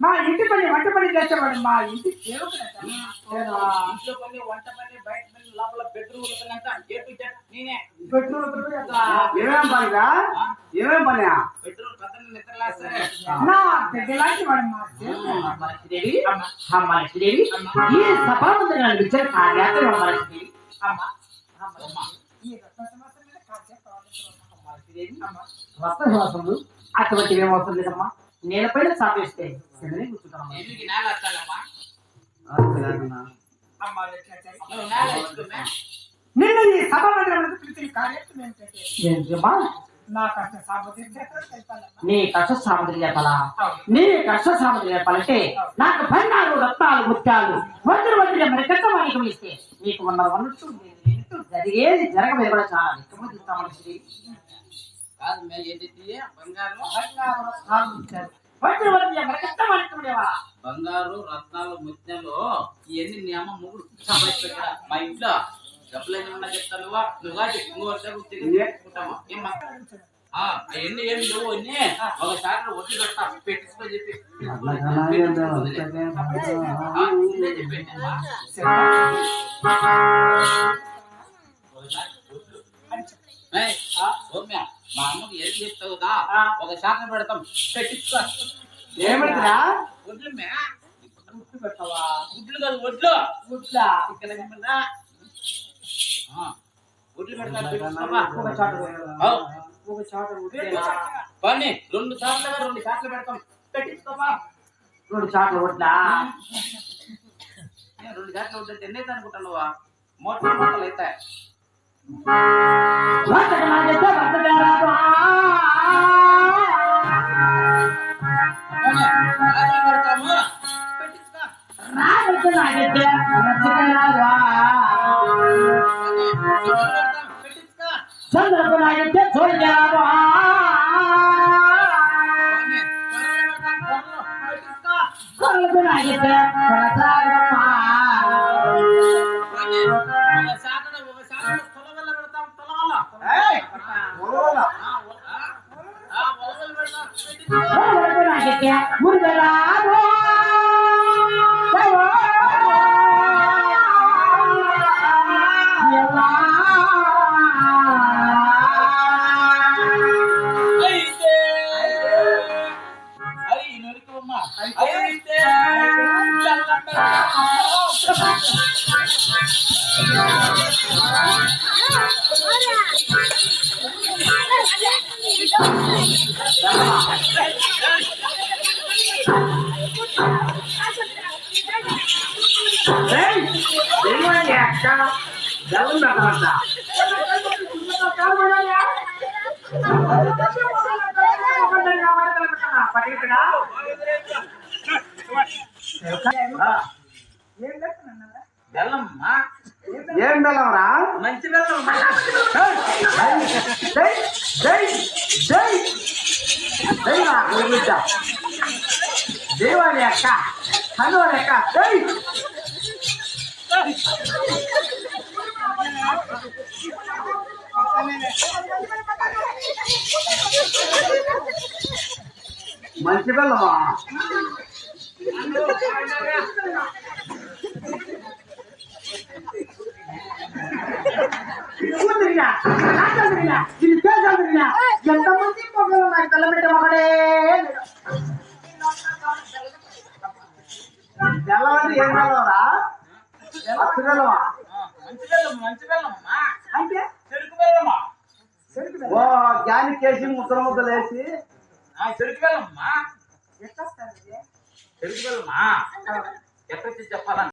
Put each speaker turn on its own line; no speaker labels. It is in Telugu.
మా ఇంటి పని వంట పని చేసేవాడు మా ఇంటి ఇంట్లో
పని వంట పని బయట పని లోపల బెడ్రూమ్ నేనే
ఏమేం పనిగా ఏమేం పని
బెడ్రూమ్ పక్కన నిద్రలేస్తారు
ఈ సభామందిరాన్ని విచార కార్యాలయం వస్త్రవాసములు అటువంటివి ఏమవుతుంది కదమ్మా నేలపైన సాపేస్తే కూర్చుంటాం
నిన్న ఈ సభామందిరం పిలిచిన కార్యక్రమం
ఏంటమ్మా
నా కష్ట సామగ్రి
నీ కష్ట సామగ్రి చెప్పాలా నీ కష్ట సామగ్రి చెప్పాలంటే నాకు బంగారు రత్నాలు ముత్యాలు వజ్ర మరి కట్టమానికం ఇస్తే నీకు ఉన్నట్టు జరిగేది జరగలేదు కూడా చాలా ఇష్టమని
కాదు ఏంటి బంగారు బంగారు రత్నాలు ముత్యాలు ఇవన్నీ నీ అమ్మ ముగ్గురు సంపాదించా మా ఇంట్లో డబ్బులు ఏమన్నా చెప్తాను ఇంకోటామా అవన్నీ ఏమి లేవు అన్నీ ఒకసారి ఒడ్డు కట్టా పెట్టించుకొని చెప్పి సౌమ్య మా అమ్మకి ఏం చెప్తావు కదా ఒక శాఖ పెడతాం పెట్టించుకో
ఏమిటిరా
ఒడ్లు గుడ్లు పెట్టవా గుడ్లు కాదు ఒడ్లు
గుడ్లా
ఇక్కడ ఒడ్లు పెడతాను పని 2 శాఖలు పెడతాం పెట్టించుకోమా
2 చాట్ల ఒడ్లా
2 శాఖలు వడ్డంటే ఎన్నైతే అనుకుంటానువా మూటలు అవుతాయి
చంద్రకు నాగైతే చూడలేవా కొరకు నాగైతే
ఏం బెల్లవరా
మంచి బెల్లం
దేవాని అక్క హనుమాని అక్క మంచి బెల్లమా
ఎంతమంది మొక్కలు నాకు తెల్లబెట్టే మొక్కడే
బెల్లమంటే ఏం బెల్లవరా అచ్చు బెల్లమా
మంచి బెల్లమ్మా
అంటే
చెరుకు బెల్లమా
ఓ జానికేసి ముద్దలు వేసి
చెరుకు బెల్లమ్మా
ఎట్లా
చెరుకు బెల్లమా ఎక్కడ చెప్పాలని